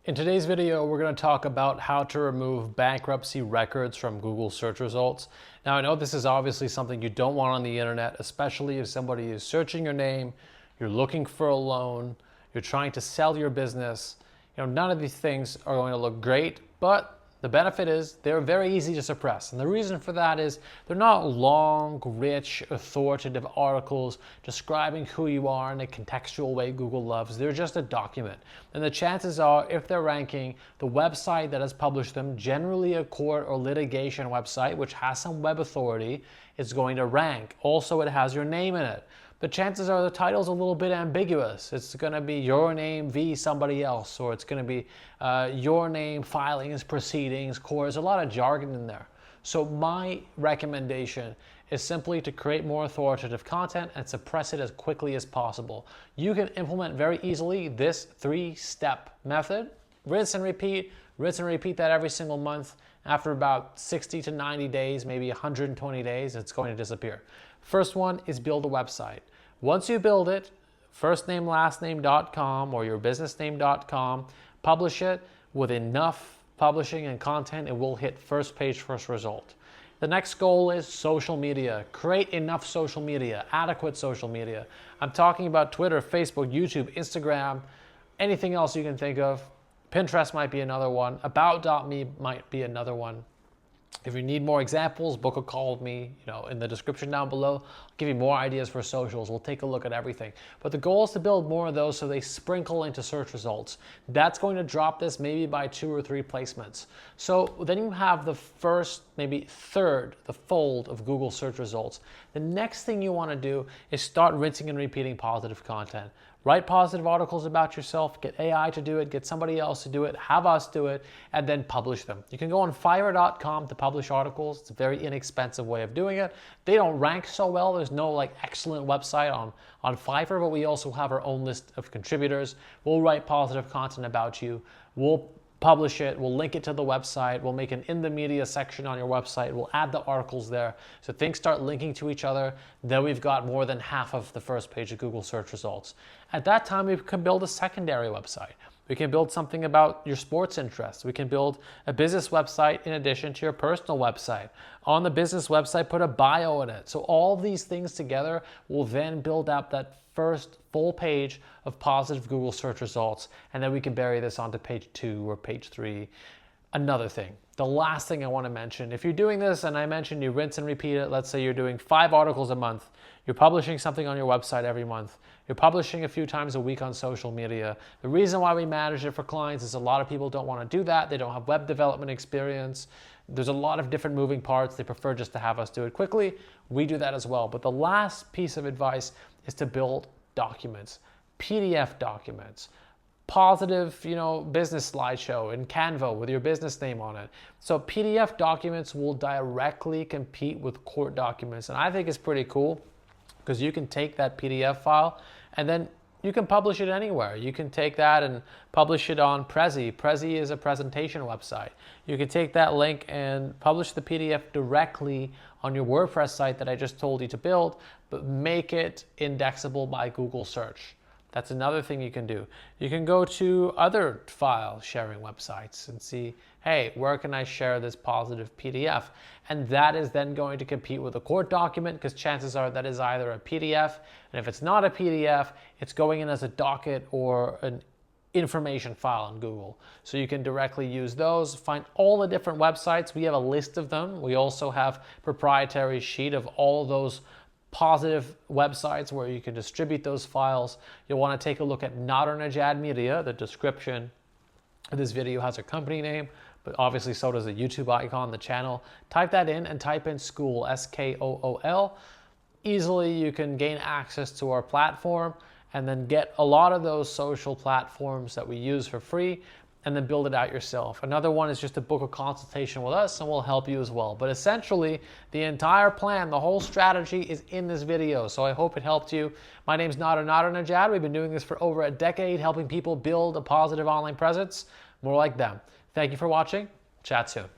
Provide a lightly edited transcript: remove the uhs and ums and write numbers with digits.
In today's video, we're going to talk about how to remove bankruptcy records from Google search results. Now, I know this is obviously something you don't want on the internet, especially if somebody is searching your name, you're looking for a loan, you're trying to sell your business. None of these things are going to look great, but the benefit is they're very easy to suppress. And the reason for that is they're not long, rich, authoritative articles describing who you are in a contextual way Google loves. They're just a document. And the chances are, if they're ranking, the website that has published them, generally a court or litigation website, which has some web authority, is going to rank. Also, it has your name in it. But chances are the title's a little bit ambiguous. It's going to be your name v somebody else, or it's going to be your name, filings, proceedings, court. There's a lot of jargon in there. So my recommendation is simply to create more authoritative content and suppress it as quickly as possible. You can implement very easily this 3-step method. Rinse and repeat that every single month. After about 60 to 90 days, maybe 120 days, it's going to disappear. First one is build a website. Once you build it, firstnamelastname.com or your businessname.com, publish it with enough publishing and content, it will hit first page, first result. The next goal is social media. Create enough social media, adequate social media. I'm talking about Twitter, Facebook, YouTube, Instagram, anything else you can think of. Pinterest might be another one. About.me might be another one. If you need more examples, book a call with me, in the description down below. I'll give you more ideas for socials. We'll take a look at everything. But the goal is to build more of those so they sprinkle into search results. That's going to drop this maybe by 2 or 3 placements. So then you have the first, maybe third, the fold of Google search results. The next thing you want to do is start rinsing and repeating positive content. Write positive articles about yourself, get AI to do it, get somebody else to do it, have us do it, and then publish them. You can go on Fiverr.com to publish articles. It's a very inexpensive way of doing it. They don't rank so well. There's no excellent website on Fiverr, but we also have our own list of contributors. We'll write positive content about you. We'll publish it, we'll link it to the website, we'll make an in the media section on your website, we'll add the articles there, so things start linking to each other. Then we've got more than half of the first page of Google search results. At that time, we can build a secondary website. We can build something about your sports interests. We can build a business website in addition to your personal website. On the business website, put a bio in it. So all these things together will then build up that first full page of positive Google search results, and then we can bury this onto page 2 or page 3. Another thing, the last thing I want to mention, if you're doing this, and I mentioned you rinse and repeat it, let's say you're doing 5 articles a month, you're publishing something on your website every month, you're publishing a few times a week on social media. The reason why we manage it for clients is a lot of people don't want to do that. They don't have web development experience. There's a lot of different moving parts. They prefer just to have us do it quickly. We do that as well. But the last piece of advice is to build documents, PDF documents, positive, business slideshow in Canva with your business name on it. So PDF documents will directly compete with court documents. And I think it's pretty cool because you can take that PDF file and then you can publish it anywhere. You can take that and publish it on Prezi. Prezi is a presentation website. You can take that link and publish the PDF directly on your WordPress site that I just told you to build, but make it indexable by Google search. That's another thing you can do. You can go to other file sharing websites and see, hey, where can I share this positive PDF? And that is then going to compete with a court document because chances are that is either a PDF, and if it's not a PDF, it's going in as a docket or an information file on Google. So you can directly use those, find all the different websites. We have a list of them. We also have a proprietary sheet of all of those positive websites where you can distribute those files. You'll want to take a look at Nadernejad Media. The description of this video has a company name, but obviously so does the YouTube icon, the channel. Type that in and type in school, S-K-O-O-L. Easily you can gain access to our platform and then get a lot of those social platforms that we use for free and then build it out yourself. Another one is just to book a consultation with us and we'll help you as well. But essentially, the entire plan, the whole strategy is in this video. So I hope it helped you. My name's Nadernejad. We've been doing this for over a decade, helping people build a positive online presence, more like them. Thank you for watching. Chat soon.